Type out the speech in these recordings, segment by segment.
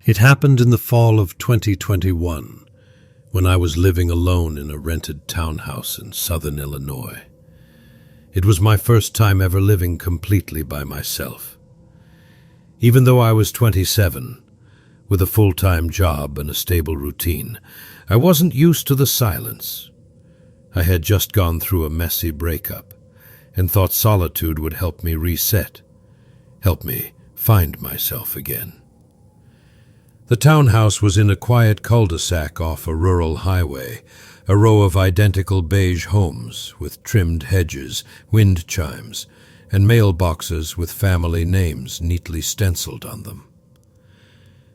It happened in the fall of 2021, when I was living alone in a rented townhouse in southern Illinois. It was my first time ever living completely by myself. Even though I was 27, with a full-time job and a stable routine, I wasn't used to the silence. I had just gone through a messy breakup and thought solitude would help me reset, help me find myself again. The townhouse was in a quiet cul-de-sac off a rural highway, a row of identical beige homes with trimmed hedges, wind chimes, and mailboxes with family names neatly stenciled on them.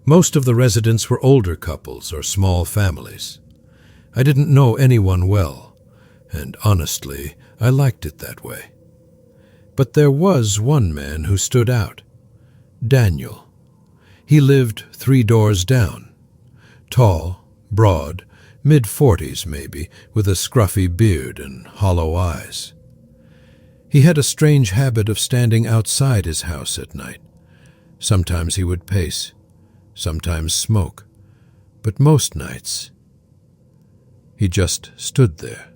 Most of the residents were older couples or small families. I didn't know anyone well, and honestly, I liked it that way. But there was one man who stood out, Daniel. He lived 3 doors down. Tall, broad, mid-40s maybe, with a scruffy beard and hollow eyes. He had a strange habit of standing outside his house at night. Sometimes he would pace, sometimes smoke, but most nights he just stood there,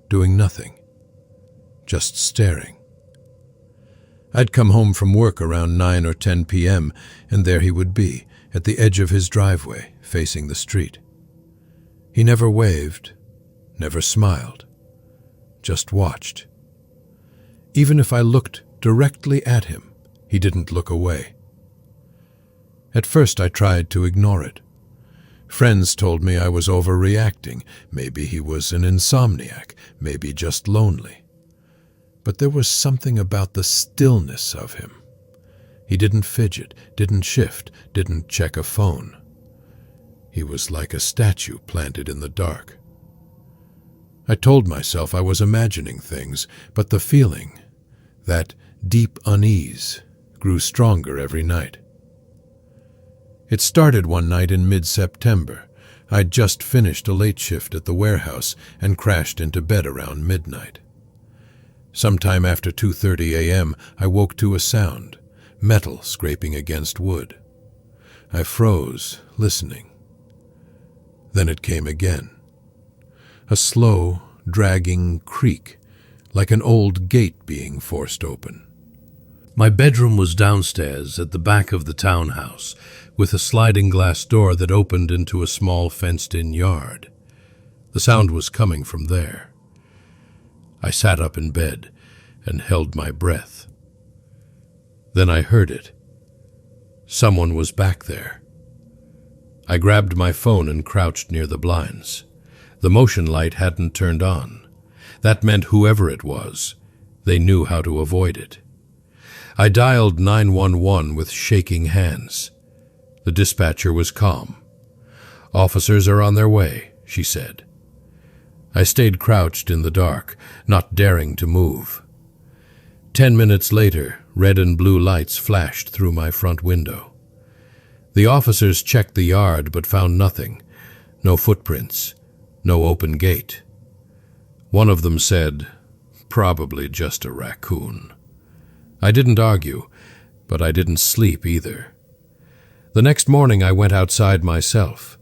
doing nothing, just staring. I'd come home from work around 9 or 10 p.m., and there he would be, at the edge of his driveway, facing the street. He never waved, never smiled, just watched. Even if I looked directly at him, he didn't look away. At first I tried to ignore it. Friends told me I was overreacting. Maybe he was an insomniac, maybe just lonely. But there was something about the stillness of him. He didn't fidget, didn't shift, didn't check a phone. He was like a statue planted in the dark. I told myself I was imagining things, but the feeling, that deep unease, grew stronger every night. It started one night in mid-September. I'd just finished a late shift at the warehouse and crashed into bed around midnight. Sometime after 2:30 a.m., I woke to a sound, metal scraping against wood. I froze, listening. Then it came again. A slow, dragging creak, like an old gate being forced open. My bedroom was downstairs at the back of the townhouse, with a sliding glass door that opened into a small fenced-in yard. The sound was coming from there. I sat up in bed and held my breath. Then I heard it. Someone was back there. I grabbed my phone and crouched near the blinds. The motion light hadn't turned on. That meant whoever it was, they knew how to avoid it. I dialed 911 with shaking hands. The dispatcher was calm. "Officers are on their way," she said. I stayed crouched in the dark, not daring to move. 10 minutes later, red and blue lights flashed through my front window. The officers checked the yard but found nothing. No footprints, no open gate. One of them said, "Probably just a raccoon." I didn't argue, but I didn't sleep either. The next morning I went outside myself.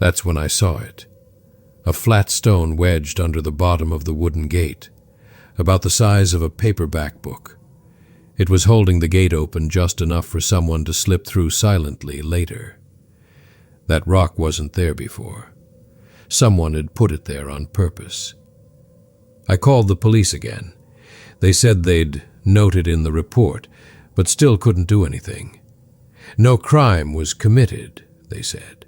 That's when I saw it. A flat stone wedged under the bottom of the wooden gate, about the size of a paperback book. It was holding the gate open just enough for someone to slip through silently later. That rock wasn't there before. Someone had put it there on purpose. I called the police again. They said they'd noted in the report, but still couldn't do anything. No crime was committed, they said.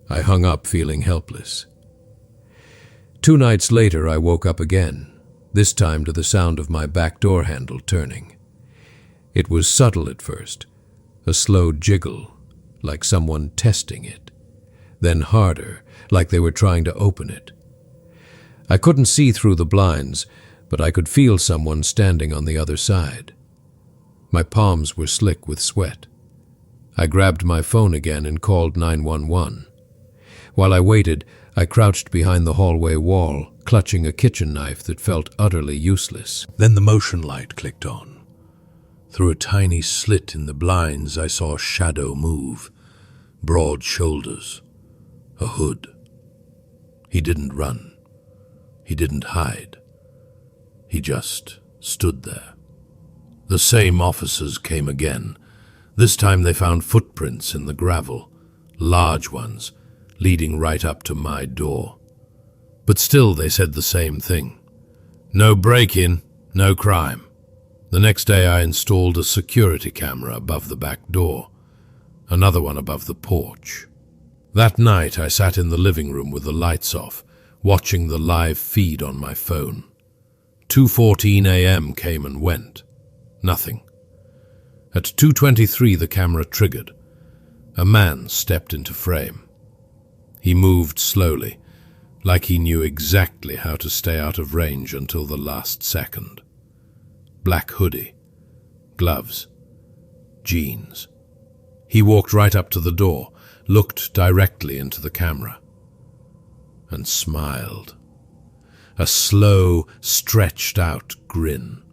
I hung up feeling helpless. 2 nights later I woke up again, this time to the sound of my back door handle turning. It was subtle at first, a slow jiggle, like someone testing it, then harder, like they were trying to open it. I couldn't see through the blinds, but I could feel someone standing on the other side. My palms were slick with sweat. I grabbed my phone again and called 911. While I waited, I crouched behind the hallway wall, clutching a kitchen knife that felt utterly useless. Then the motion light clicked on. Through a tiny slit in the blinds, I saw a shadow move. Broad shoulders. A hood. He didn't run. He didn't hide. He just stood there. The same officers came again. This time they found footprints in the gravel, large ones, leading right up to my door. But still they said the same thing. No break-in, no crime. The next day I installed a security camera above the back door, another one above the porch. That night I sat in the living room with the lights off, watching the live feed on my phone. 2:14 a.m. came and went. Nothing. At 2:23 the camera triggered. A man stepped into frame. He moved slowly, like he knew exactly how to stay out of range until the last second. Black hoodie, gloves, jeans. He walked right up to the door, looked directly into the camera, and smiled. A slow, stretched-out grin.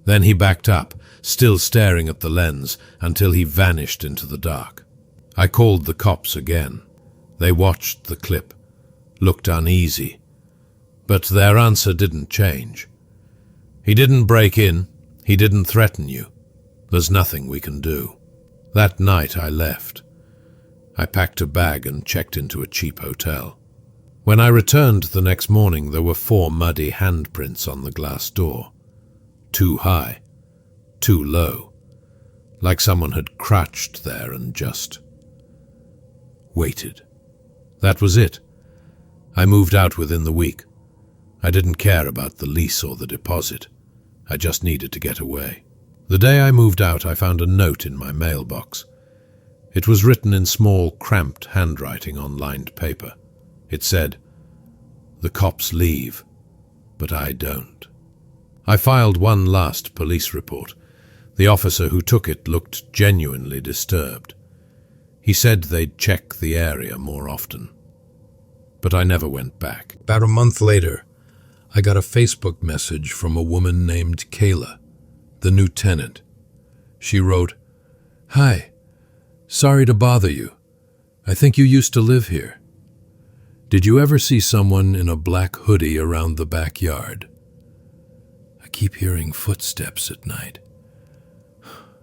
Then he backed up, still staring at the lens, until he vanished into the dark. I called the cops again. They watched the clip, looked uneasy, but their answer didn't change. He didn't break in, he didn't threaten you. There's nothing we can do. That night I left. I packed a bag and checked into a cheap hotel. When I returned the next morning, there were 4 muddy handprints on the glass door. Too high, too low, like someone had crouched there and just waited. That was it. I moved out within the week. I didn't care about the lease or the deposit. I just needed to get away. The day I moved out, I found a note in my mailbox. It was written in small, cramped handwriting on lined paper. It said, "The cops leave, but I don't." I filed one last police report. The officer who took it looked genuinely disturbed. He said they'd check the area more often. But I never went back. About a month later, I got a Facebook message from a woman named Kayla, the new tenant. She wrote, "Hi, sorry to bother you. I think you used to live here. Did you ever see someone in a black hoodie around the backyard? I keep hearing footsteps at night.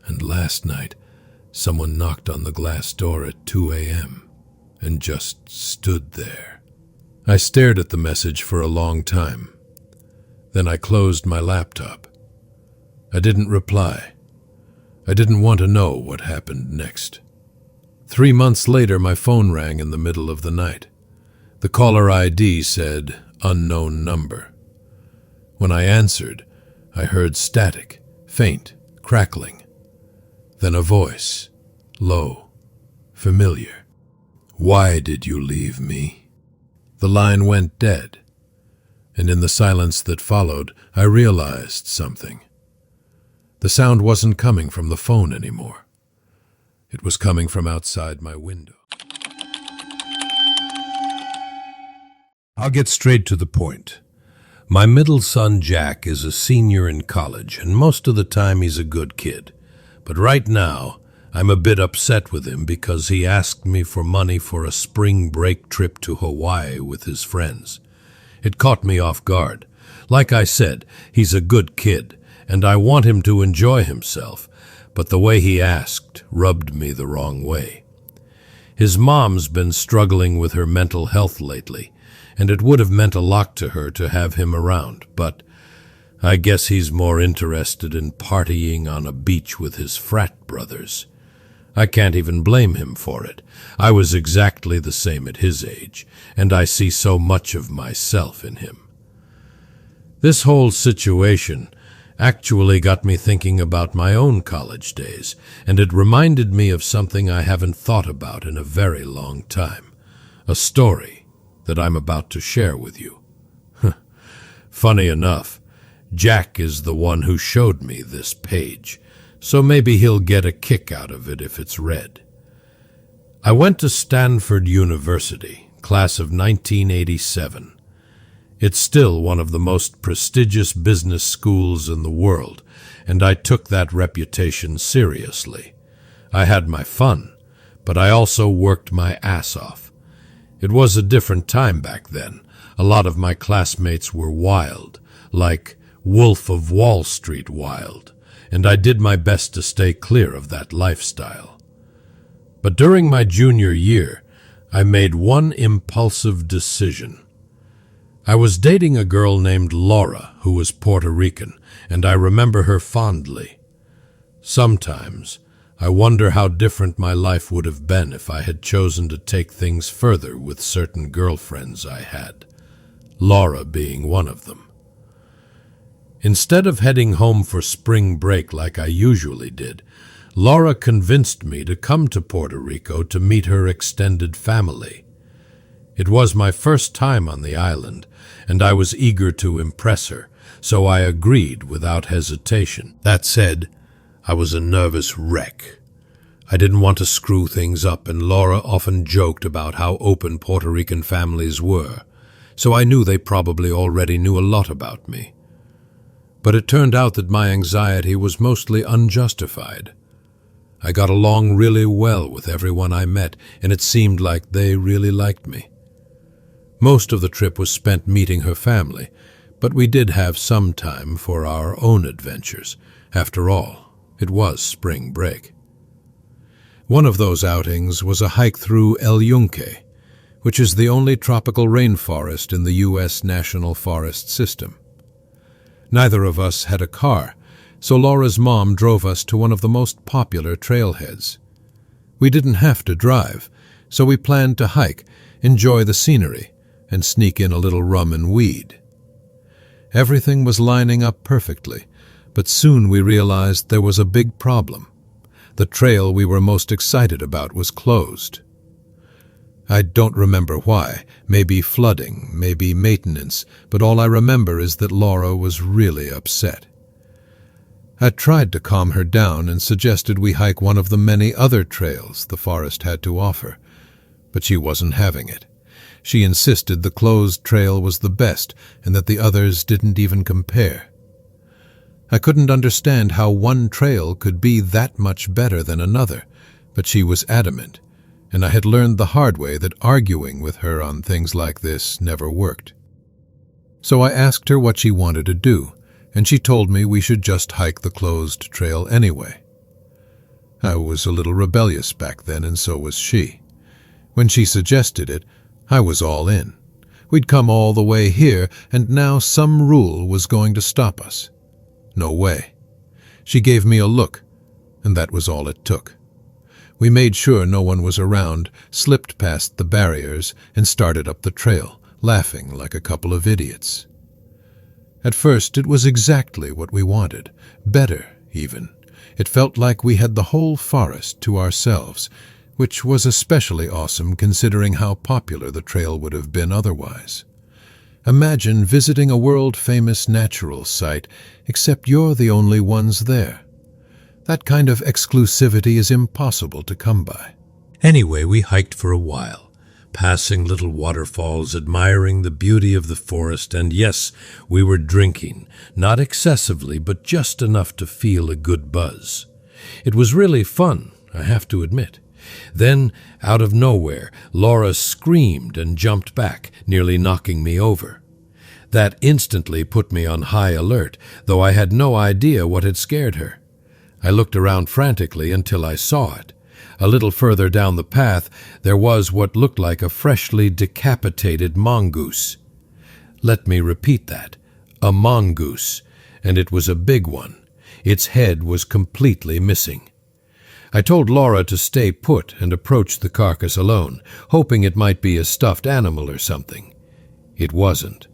And last night, someone knocked on the glass door at 2 a.m. and just stood there." I stared at the message for a long time. Then I closed my laptop. I didn't reply. I didn't want to know what happened next. 3 months later, my phone rang in the middle of the night. The caller ID said, "Unknown number." When I answered, I heard static, faint, crackling. Then a voice, low, familiar. "Why did you leave me?" The line went dead, and in the silence that followed, I realized something. The sound wasn't coming from the phone anymore. It was coming from outside my window. I'll get straight to the point. My middle son, Jack, is a senior in college, and most of the time he's a good kid. But right now, I'm a bit upset with him because he asked me for money for a spring break trip to Hawaii with his friends. It caught me off guard. Like I said, he's a good kid, and I want him to enjoy himself, but the way he asked rubbed me the wrong way. His mom's been struggling with her mental health lately, and it would have meant a lot to her to have him around, but I guess he's more interested in partying on a beach with his frat brothers. I can't even blame him for it. I was exactly the same at his age, and I see so much of myself in him. This whole situation actually got me thinking about my own college days, and it reminded me of something I haven't thought about in a very long time. A story that I'm about to share with you. Funny enough, Jack is the one who showed me this page, so maybe he'll get a kick out of it if it's read. I went to Stanford University, class of 1987. It's still one of the most prestigious business schools in the world, and I took that reputation seriously. I had my fun, but I also worked my ass off. It was a different time back then. A lot of my classmates were wild, like Wolf of Wall Street wild, and I did my best to stay clear of that lifestyle. But during my junior year, I made one impulsive decision. I was dating a girl named Laura who was Puerto Rican, and I remember her fondly. Sometimes, I wonder how different my life would have been if I had chosen to take things further with certain girlfriends I had, Laura being one of them. Instead of heading home for spring break like I usually did, Laura convinced me to come to Puerto Rico to meet her extended family. It was my first time on the island, and I was eager to impress her, so I agreed without hesitation. That said, I was a nervous wreck. I didn't want to screw things up, and Laura often joked about how open Puerto Rican families were, so I knew they probably already knew a lot about me. But it turned out that my anxiety was mostly unjustified. I got along really well with everyone I met, and it seemed like they really liked me. Most of the trip was spent meeting her family, but we did have some time for our own adventures. After all, it was spring break. One of those outings was a hike through El Yunque, which is the only tropical rainforest in the U.S. National Forest System. Neither of us had a car, so Laura's mom drove us to one of the most popular trailheads. We didn't have to drive, so we planned to hike, enjoy the scenery, and sneak in a little rum and weed. Everything was lining up perfectly, but soon we realized there was a big problem. The trail we were most excited about was closed. I don't remember why, maybe flooding, maybe maintenance, but all I remember is that Laura was really upset. I tried to calm her down and suggested we hike one of the many other trails the forest had to offer, but she wasn't having it. She insisted the closed trail was the best and that the others didn't even compare. I couldn't understand how one trail could be that much better than another, but she was adamant, and I had learned the hard way that arguing with her on things like this never worked. So I asked her what she wanted to do, and she told me we should just hike the closed trail anyway. I was a little rebellious back then, and so was she. When she suggested it, I was all in. We'd come all the way here, and now some rule was going to stop us. No way. She gave me a look, and that was all it took. We made sure no one was around, slipped past the barriers, and started up the trail, laughing like a couple of idiots. At first, it was exactly what we wanted, better even. It felt like we had the whole forest to ourselves, which was especially awesome considering how popular the trail would have been otherwise. Imagine visiting a world-famous natural site, except you're the only ones there. That kind of exclusivity is impossible to come by. Anyway, we hiked for a while, passing little waterfalls, admiring the beauty of the forest, and yes, we were drinking, not excessively, but just enough to feel a good buzz. It was really fun, I have to admit. Then, out of nowhere, Laura screamed and jumped back, nearly knocking me over. That instantly put me on high alert, though I had no idea what had scared her. I looked around frantically until I saw it. A little further down the path, there was what looked like a freshly decapitated mongoose. Let me repeat that. A mongoose, and it was a big one. Its head was completely missing. I told Laura to stay put and approach the carcass alone, hoping it might be a stuffed animal or something. It wasn't.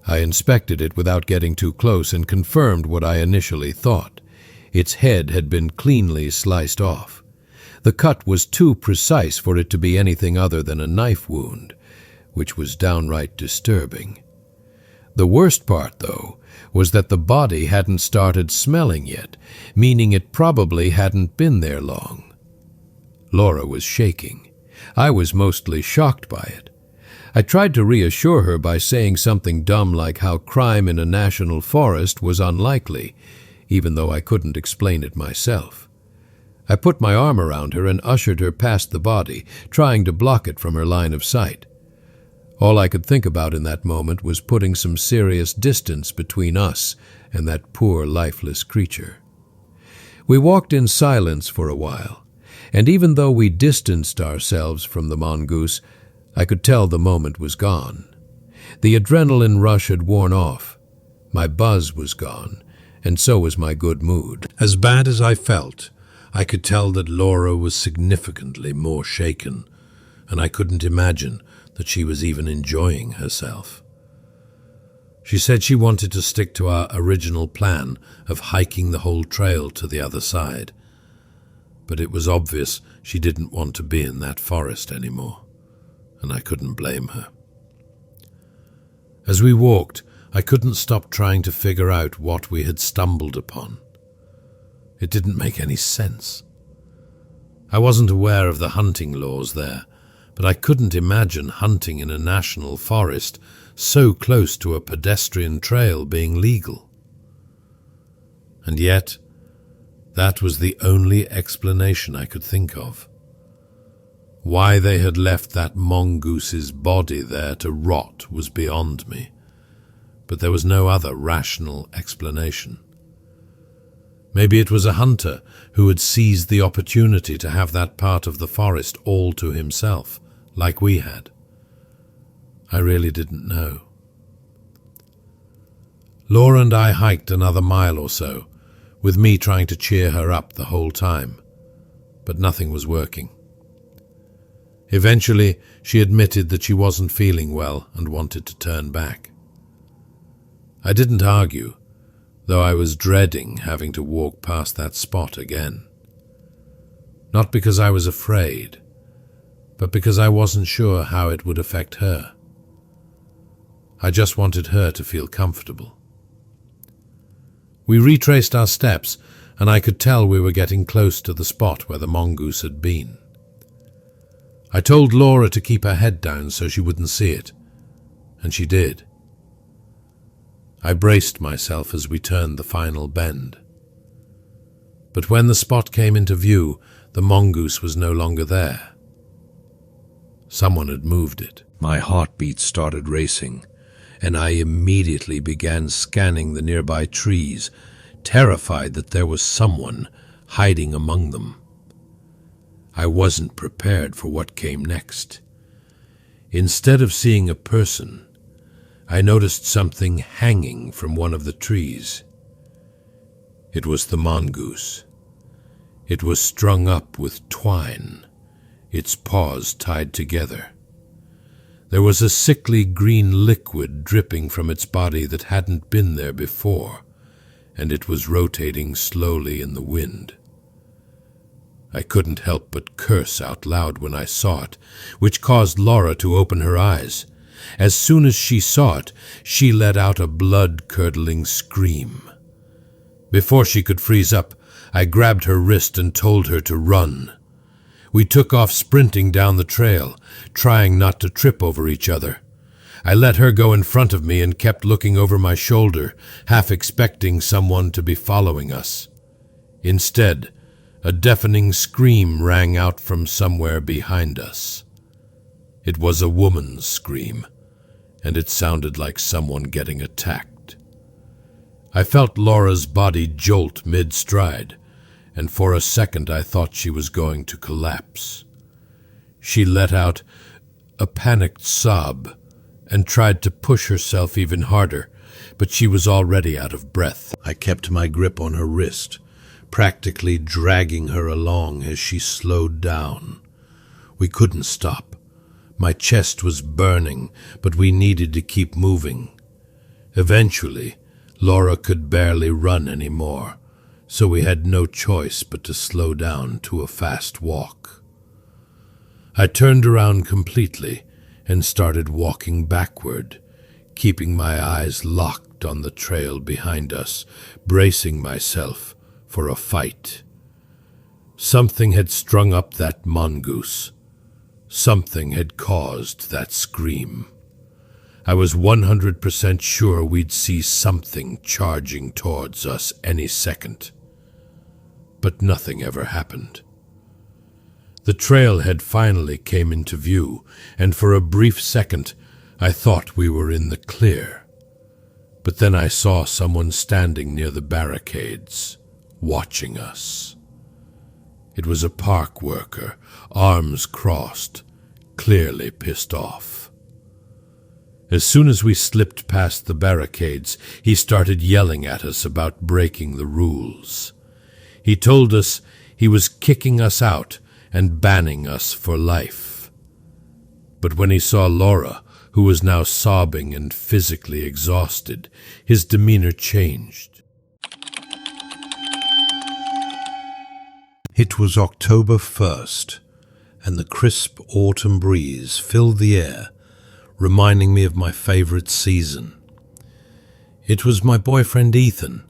I inspected it without getting too close and confirmed what I initially thought. Its head had been cleanly sliced off. The cut was too precise for it to be anything other than a knife wound, which was downright disturbing. The worst part, though, was that the body hadn't started smelling yet, meaning it probably hadn't been there long. Laura was shaking. I was mostly shocked by it. I tried to reassure her by saying something dumb like how crime in a national forest was unlikely. even though I couldn't explain it myself. I put my arm around her and ushered her past the body, trying to block it from her line of sight. All I could think about in that moment was putting some serious distance between us and that poor, lifeless creature. We walked in silence for a while, and even though we distanced ourselves from the mongoose, I could tell the moment was gone. The adrenaline rush had worn off. My buzz was gone, and so was my good mood. As bad as I felt, I could tell that Laura was significantly more shaken, and I couldn't imagine that she was even enjoying herself. She said she wanted to stick to our original plan of hiking the whole trail to the other side, but it was obvious she didn't want to be in that forest anymore, and I couldn't blame her. As we walked, I couldn't stop trying to figure out what we had stumbled upon. It didn't make any sense. I wasn't aware of the hunting laws there, but I couldn't imagine hunting in a national forest so close to a pedestrian trail being legal. And yet, that was the only explanation I could think of. Why they had left that mongoose's body there to rot was beyond me, but there was no other rational explanation. Maybe it was a hunter who had seized the opportunity to have that part of the forest all to himself, like we had. I really didn't know. Laura and I hiked another mile or so, with me trying to cheer her up the whole time, but nothing was working. Eventually, she admitted that she wasn't feeling well and wanted to turn back. I didn't argue, though I was dreading having to walk past that spot again. Not because I was afraid, but because I wasn't sure how it would affect her. I just wanted her to feel comfortable. We retraced our steps, and I could tell we were getting close to the spot where the mongoose had been. I told Laura to keep her head down so she wouldn't see it, and she did. I braced myself as we turned the final bend. But when the spot came into view, the mongoose was no longer there. Someone had moved it. My heartbeat started racing, and I immediately began scanning the nearby trees, terrified that there was someone hiding among them. I wasn't prepared for what came next. Instead of seeing a person, I noticed something hanging from one of the trees. It was the mongoose. It was strung up with twine, its paws tied together. There was a sickly green liquid dripping from its body that hadn't been there before, and it was rotating slowly in the wind. I couldn't help but curse out loud when I saw it, which caused Laura to open her eyes. As soon as she saw it, she let out a blood-curdling scream. Before she could freeze up, I grabbed her wrist and told her to run. We took off sprinting down the trail, trying not to trip over each other. I let her go in front of me and kept looking over my shoulder, half expecting someone to be following us. Instead, a deafening scream rang out from somewhere behind us. It was a woman's scream, and it sounded like someone getting attacked. I felt Laura's body jolt mid-stride, and for a second I thought she was going to collapse. She let out a panicked sob and tried to push herself even harder, but she was already out of breath. I kept my grip on her wrist, practically dragging her along as she slowed down. We couldn't stop. My chest was burning, but we needed to keep moving. Eventually, Laura could barely run anymore, so we had no choice but to slow down to a fast walk. I turned around completely and started walking backward, keeping my eyes locked on the trail behind us, bracing myself for a fight. Something had strung up that mongoose. Something had caused that scream. I was 100% sure we'd see something charging towards us any second. But nothing ever happened. The trailhead finally came into view, and for a brief second, I thought we were in the clear. But then I saw someone standing near the barricades, watching us. It was a park worker, arms crossed, clearly pissed off. As soon as we slipped past the barricades, he started yelling at us about breaking the rules. He told us he was kicking us out and banning us for life. But when he saw Laura, who was now sobbing and physically exhausted, his demeanor changed. It was October 1st, and the crisp autumn breeze filled the air, reminding me of my favorite season. It was my boyfriend Ethan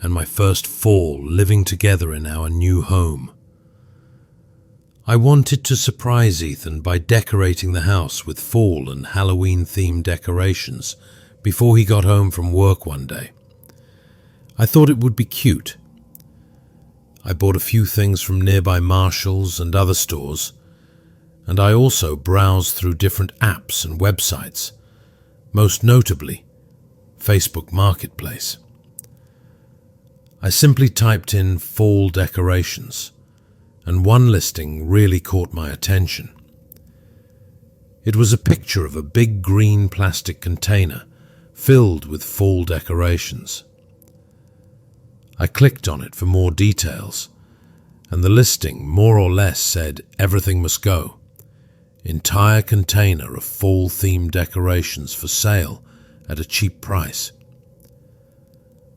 and my first fall living together in our new home. I wanted to surprise Ethan by decorating the house with fall and Halloween-themed decorations before he got home from work one day. I thought it would be cute. I bought a few things from nearby Marshalls and other stores, and I also browsed through different apps and websites, most notably Facebook Marketplace. I simply typed in fall decorations, and one listing really caught my attention. It was a picture of a big green plastic container filled with fall decorations. I clicked on it for more details, and the listing more or less said everything must go. Entire container of fall-themed decorations for sale at a cheap price.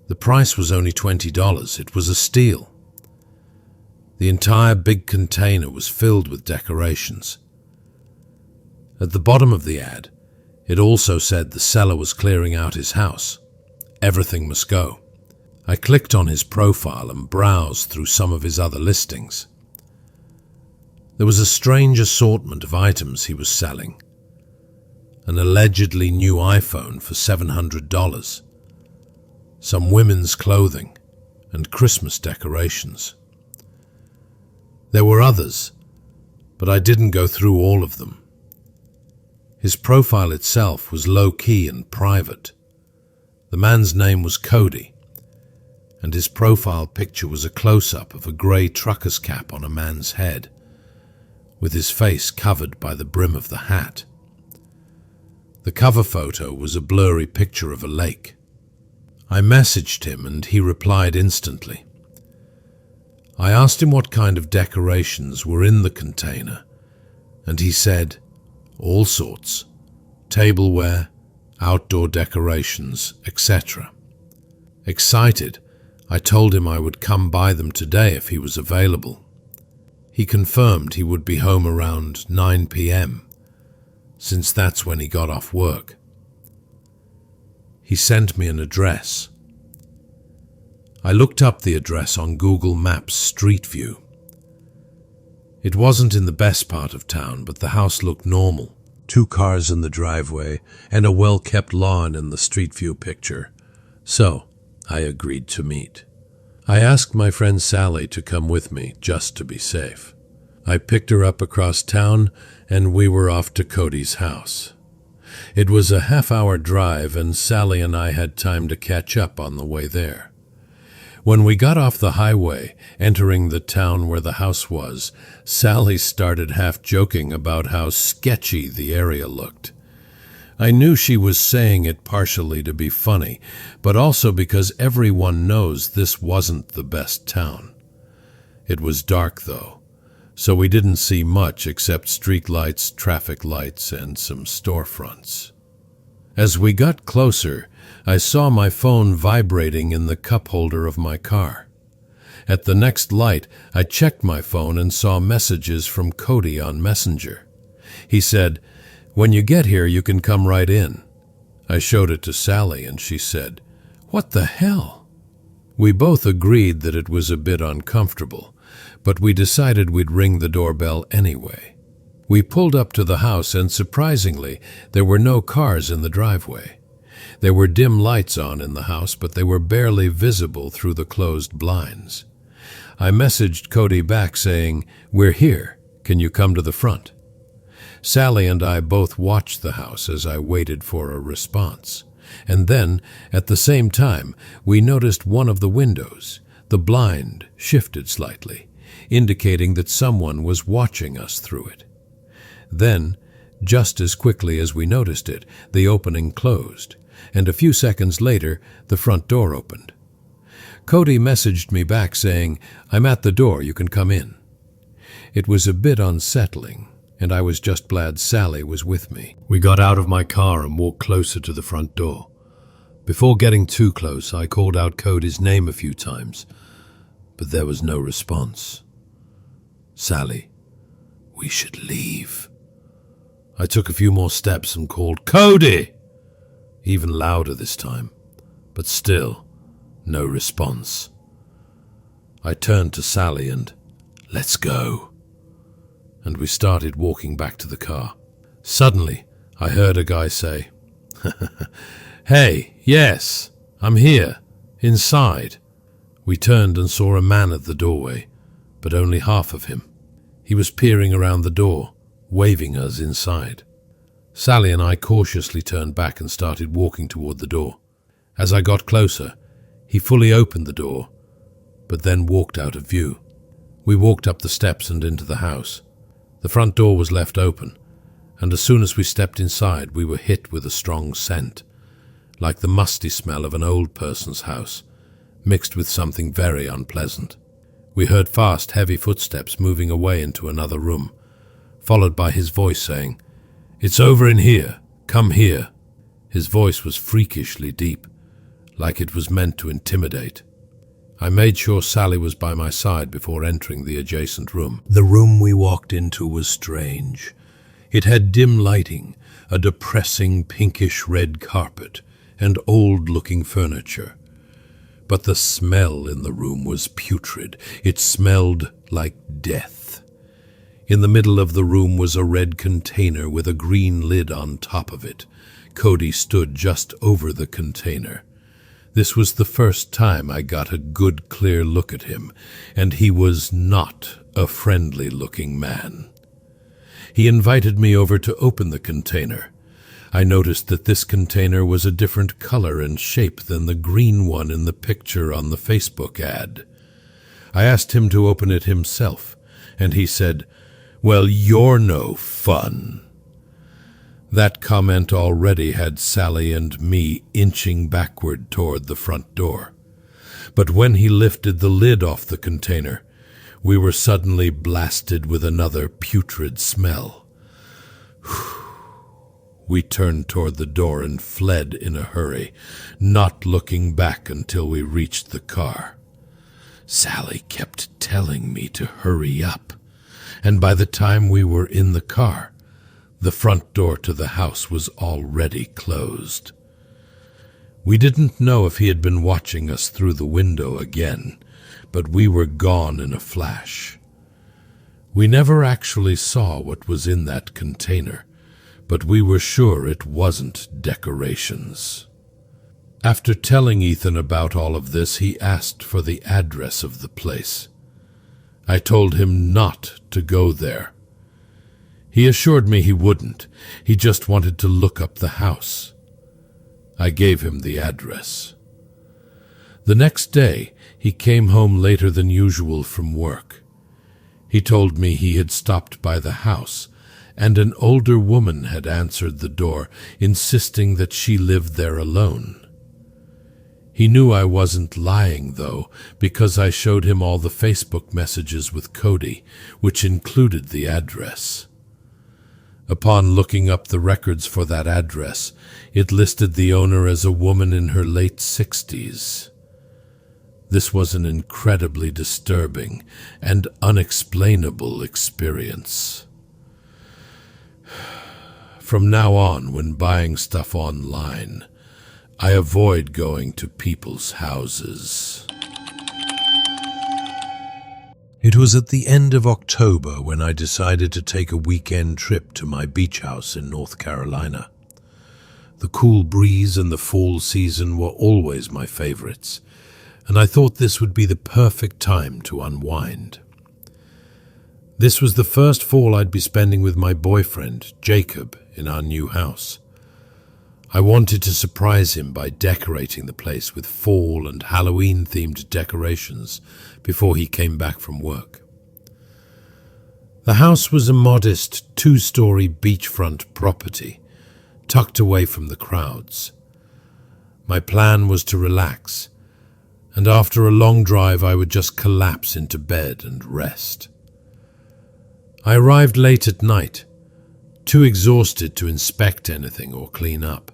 The price was only $20. It was a steal. The entire big container was filled with decorations. At the bottom of the ad, it also said the seller was clearing out his house. Everything must go. I clicked on his profile and browsed through some of his other listings. There was a strange assortment of items he was selling. An allegedly new iPhone for $700, some women's clothing, and Christmas decorations. There were others, but I didn't go through all of them. His profile itself was low-key and private. The man's name was Cody, and his profile picture was a close-up of a grey trucker's cap on a man's head, with his face covered by the brim of the hat. The cover photo was a blurry picture of a lake. I messaged him and he replied instantly. I asked him what kind of decorations were in the container, and he said, all sorts, tableware, outdoor decorations, etc. Excited, I told him I would come by them today if he was available. He confirmed he would be home around 9 p.m., since that's when he got off work. He sent me an address. I looked up the address on Google Maps Street View. It wasn't in the best part of town, but the house looked normal. 2 cars in the driveway and a well-kept lawn in the Street View picture. So, I agreed to meet. I asked my friend Sally to come with me, just to be safe. I picked her up across town, and we were off to Cody's house. It was a half-hour drive, and Sally and I had time to catch up on the way there. When we got off the highway, entering the town where the house was, Sally started half joking about how sketchy the area looked. I knew she was saying it partially to be funny, but also because everyone knows this wasn't the best town. It was dark, though, so we didn't see much except streetlights, traffic lights, and some storefronts. As we got closer, I saw my phone vibrating in the cup holder of my car. At the next light, I checked my phone and saw messages from Cody on Messenger. He said, "When you get here, you can come right in." I showed it to Sally and she said, "What the hell?" We both agreed that it was a bit uncomfortable, but we decided we'd ring the doorbell anyway. We pulled up to the house and surprisingly, there were no cars in the driveway. There were dim lights on in the house, but they were barely visible through the closed blinds. I messaged Cody back saying, "We're here. Can you come to the front?" Sally and I both watched the house as I waited for a response. And then, at the same time, we noticed one of the windows, the blind, shifted slightly, indicating that someone was watching us through it. Then, just as quickly as we noticed it, the opening closed, and a few seconds later, the front door opened. Cody messaged me back saying, "I'm at the door, you can come in." It was a bit unsettling, and I was just glad Sally was with me. We got out of my car and walked closer to the front door. Before getting too close, I called out Cody's name a few times, but there was no response. "Sally, we should leave." I took a few more steps and called, "Cody!" even louder this time, but still no response. I turned to Sally and, "Let's go." And we started walking back to the car. Suddenly, I heard a guy say, "Hey, yes, I'm here, inside." We turned and saw a man at the doorway, but only half of him. He was peering around the door, waving us inside. Sally and I cautiously turned back and started walking toward the door. As I got closer, he fully opened the door, but then walked out of view. We walked up the steps and into the house. The front door was left open, and as soon as we stepped inside, we were hit with a strong scent, like the musty smell of an old person's house, mixed with something very unpleasant. We heard fast, heavy footsteps moving away into another room, followed by his voice saying, "It's over in here. Come here." His voice was freakishly deep, like it was meant to intimidate. I made sure Sally was by my side before entering the adjacent room. The room we walked into was strange. It had dim lighting, a depressing pinkish-red carpet, and old-looking furniture. But the smell in the room was putrid. It smelled like death. In the middle of the room was a red container with a green lid on top of it. Cody stood just over the container. This was the first time I got a good, clear look at him, and he was not a friendly-looking man. He invited me over to open the container. I noticed that this container was a different color and shape than the green one in the picture on the Facebook ad. I asked him to open it himself, and he said, "Well, you're no fun." That comment already had Sally and me inching backward toward the front door. But when he lifted the lid off the container, we were suddenly blasted with another putrid smell. We turned toward the door and fled in a hurry, not looking back until we reached the car. Sally kept telling me to hurry up, and by the time we were in the car, the front door to the house was already closed. We didn't know if he had been watching us through the window again, but we were gone in a flash. We never actually saw what was in that container, but we were sure it wasn't decorations. After telling Ethan about all of this, he asked for the address of the place. I told him not to go there. He assured me he wouldn't. He just wanted to look up the house. I gave him the address. The next day, he came home later than usual from work. He told me he had stopped by the house, and an older woman had answered the door, insisting that she lived there alone. He knew I wasn't lying, though, because I showed him all the Facebook messages with Cody, which included the address. Upon looking up the records for that address, it listed the owner as a woman in her late 60s. This was an incredibly disturbing and unexplainable experience. From now on, when buying stuff online, I avoid going to people's houses. It was at the end of October when I decided to take a weekend trip to my beach house in North Carolina. The cool breeze and the fall season were always my favorites, and I thought this would be the perfect time to unwind. This was the first fall I'd be spending with my boyfriend, Jacob, in our new house. I wanted to surprise him by decorating the place with fall and Halloween-themed decorations before he came back from work. The house was a modest 2-story beachfront property, tucked away from the crowds. My plan was to relax, and after a long drive I would just collapse into bed and rest. I arrived late at night, too exhausted to inspect anything or clean up.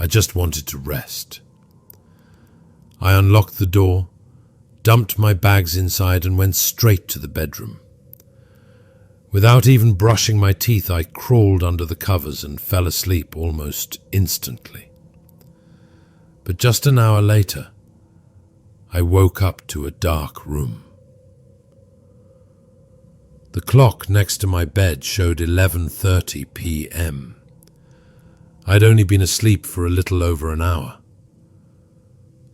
I just wanted to rest. I unlocked the door, dumped my bags inside, and went straight to the bedroom. Without even brushing my teeth, I crawled under the covers and fell asleep almost instantly. But just an hour later, I woke up to a dark room. The clock next to my bed showed 11:30 p.m. I'd only been asleep for a little over an hour.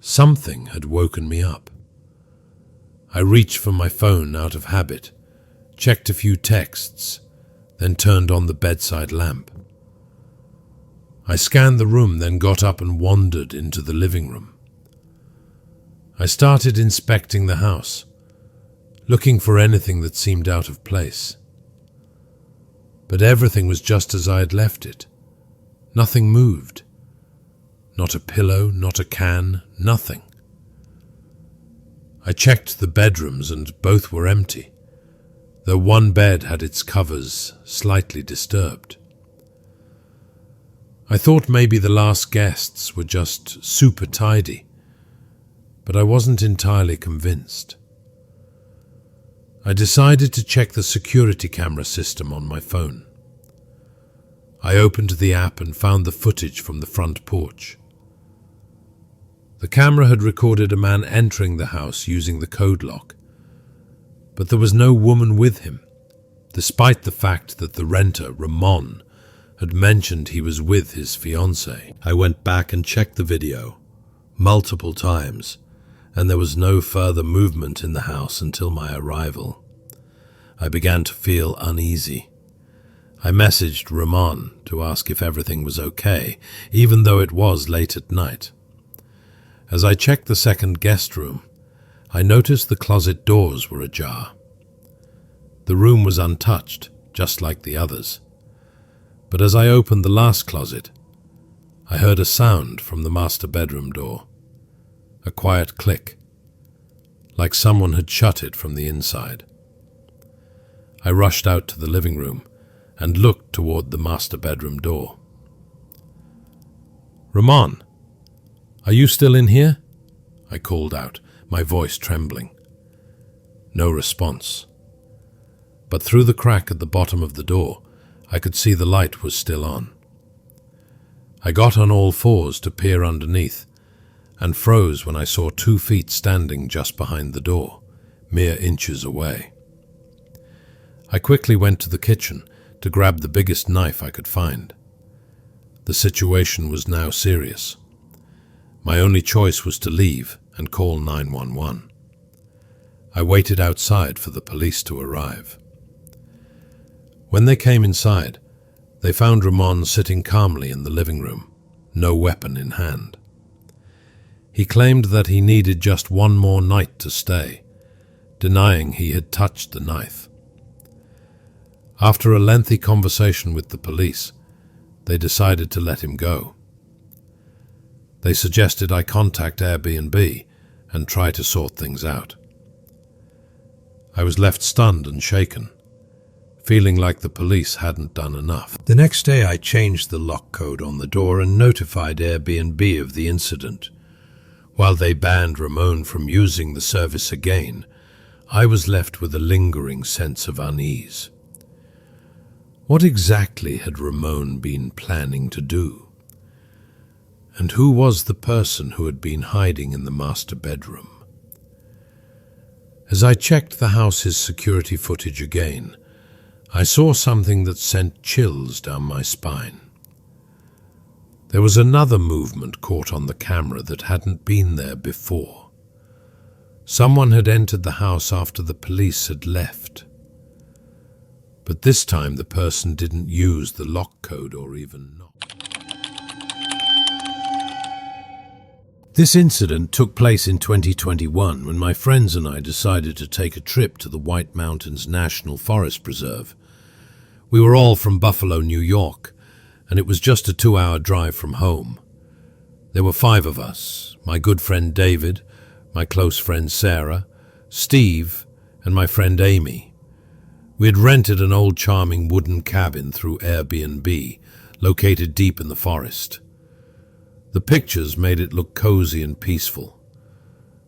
Something had woken me up. I reached for my phone out of habit, checked a few texts, then turned on the bedside lamp. I scanned the room, then got up and wandered into the living room. I started inspecting the house, looking for anything that seemed out of place. But everything was just as I had left it. Nothing moved. Not a pillow, not a can, nothing. I checked the bedrooms and both were empty, though one bed had its covers slightly disturbed. I thought maybe the last guests were just super tidy, but I wasn't entirely convinced. I decided to check the security camera system on my phone. I opened the app and found the footage from the front porch. The camera had recorded a man entering the house using the code lock, but there was no woman with him, despite the fact that the renter, Ramon, had mentioned he was with his fiancée. I went back and checked the video multiple times, and there was no further movement in the house until my arrival. I began to feel uneasy. I messaged Ramon to ask if everything was okay, even though it was late at night. As I checked the second guest room, I noticed the closet doors were ajar. The room was untouched, just like the others. But as I opened the last closet, I heard a sound from the master bedroom door. A quiet click, like someone had shut it from the inside. I rushed out to the living room and looked toward the master bedroom door. "Ramon, are you still in here?" I called out, my voice trembling. No response. But through the crack at the bottom of the door, I could see the light was still on. I got on all fours to peer underneath, and froze when I saw 2 feet standing just behind the door, mere inches away. I quickly went to the kitchen to grab the biggest knife I could find. The situation was now serious. My only choice was to leave and call 911. I waited outside for the police to arrive. When they came inside, they found Ramon sitting calmly in the living room, no weapon in hand. He claimed that he needed just one more night to stay, denying he had touched the knife. After a lengthy conversation with the police, they decided to let him go. They suggested I contact Airbnb and try to sort things out. I was left stunned and shaken, feeling like the police hadn't done enough. The next day I changed the lock code on the door and notified Airbnb of the incident. While they banned Ramon from using the service again, I was left with a lingering sense of unease. What exactly had Ramon been planning to do? And who was the person who had been hiding in the master bedroom? As I checked the house's security footage again, I saw something that sent chills down my spine. There was another movement caught on the camera that hadn't been there before. Someone had entered the house after the police had left. But this time the person didn't use the lock code or even knock. This incident took place in 2021 when my friends and I decided to take a trip to the White Mountains National Forest Preserve. We were all from Buffalo, New York, and it was just a 2-hour drive from home. There were 5 of us: my good friend David, my close friend Sarah, Steve, and my friend Amy. We had rented an old charming wooden cabin through Airbnb, located deep in the forest. The pictures made it look cozy and peaceful.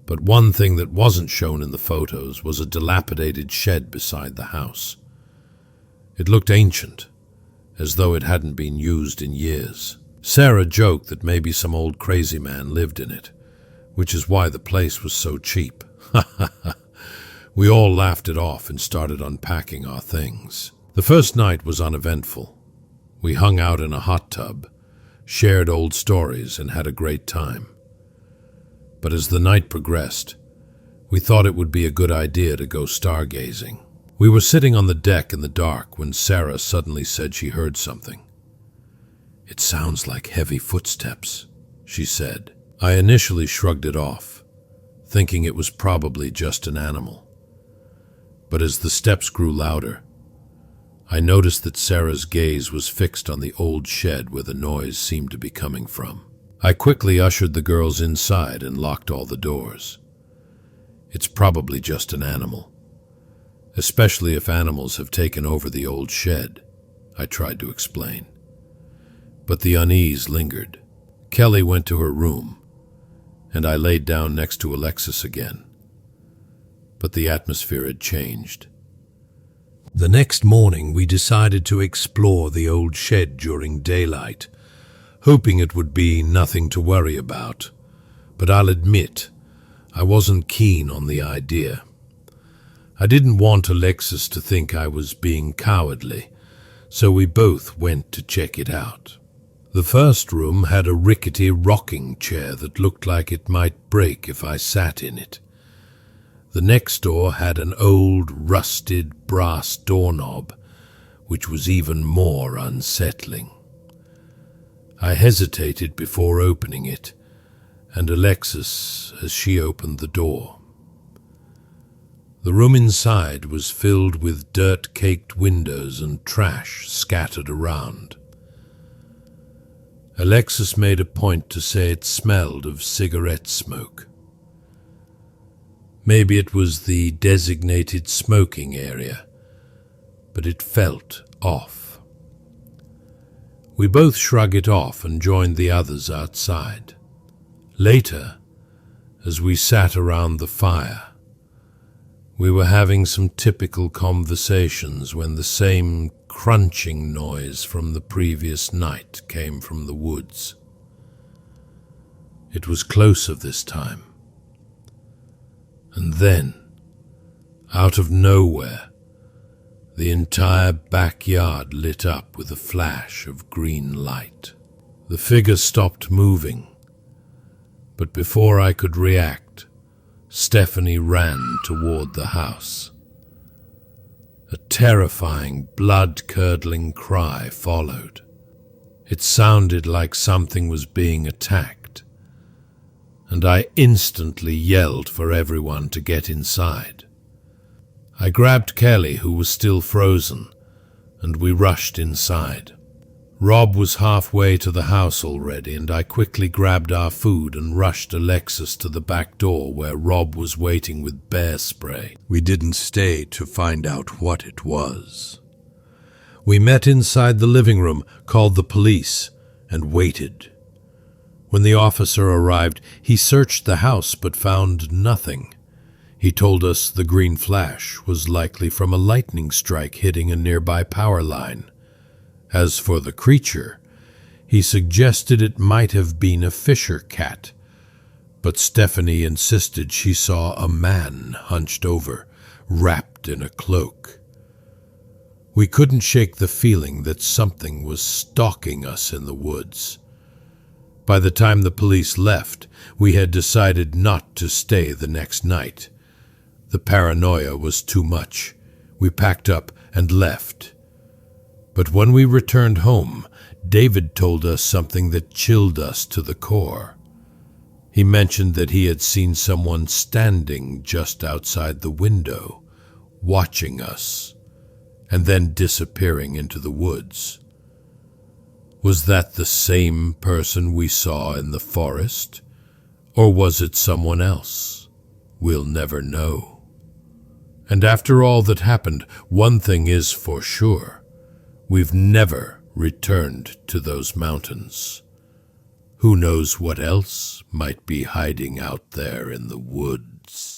But one thing that wasn't shown in the photos was a dilapidated shed beside the house. It looked ancient, as though it hadn't been used in years. Sarah joked that maybe some old crazy man lived in it, which is why the place was so cheap. We all laughed it off and started unpacking our things. The first night was uneventful. We hung out in a hot tub, shared old stories, and had a great time. But as the night progressed, we thought it would be a good idea to go stargazing. We were sitting on the deck in the dark when Sarah suddenly said she heard something. "It sounds like heavy footsteps," she said. I initially shrugged it off, thinking it was probably just an animal. But as the steps grew louder, I noticed that Sarah's gaze was fixed on the old shed where the noise seemed to be coming from. I quickly ushered the girls inside and locked all the doors. It's probably just an animal, especially if animals have taken over the old shed, I tried to explain. But the unease lingered. Kelly went to her room, and I laid down next to Alexis again. But the atmosphere had changed. The next morning, we decided to explore the old shed during daylight, hoping it would be nothing to worry about. But I'll admit, I wasn't keen on the idea. I didn't want Alexis to think I was being cowardly, so we both went to check it out. The first room had a rickety rocking chair that looked like it might break if I sat in it. The next door had an old, rusted brass doorknob, which was even more unsettling. I hesitated before opening it, and Alexis as she opened the door. The room inside was filled with dirt-caked windows and trash scattered around. Alexis made a point to say it smelled of cigarette smoke. Maybe it was the designated smoking area, but it felt off. We both shrugged it off and joined the others outside. Later, as we sat around the fire, we were having some typical conversations when the same crunching noise from the previous night came from the woods. It was closer this time. And then, out of nowhere, the entire backyard lit up with a flash of green light. The figure stopped moving, but before I could react, Stephanie ran toward the house. A terrifying, blood-curdling cry followed. It sounded like something was being attacked, and I instantly yelled for everyone to get inside. I grabbed Kelly, who was still frozen, and we rushed inside. Rob was halfway to the house already, and I quickly grabbed our food and rushed Alexis to the back door where Rob was waiting with bear spray. We didn't stay to find out what it was. We met inside the living room, called the police, and waited. When the officer arrived, he searched the house but found nothing. He told us the green flash was likely from a lightning strike hitting a nearby power line. As for the creature, he suggested it might have been a fisher cat, But Stephanie insisted she saw a man hunched over, wrapped in a cloak. We couldn't shake the feeling that something was stalking us in the woods. By the time the police left, we had decided not to stay the next night. The paranoia was too much. We packed up and left. But when we returned home, David told us something that chilled us to the core. He mentioned that he had seen someone standing just outside the window, watching us, and then disappearing into the woods. Was that the same person we saw in the forest? Or was it someone else? We'll never know. And after all that happened, one thing is for sure. We've never returned to those mountains. Who knows what else might be hiding out there in the woods?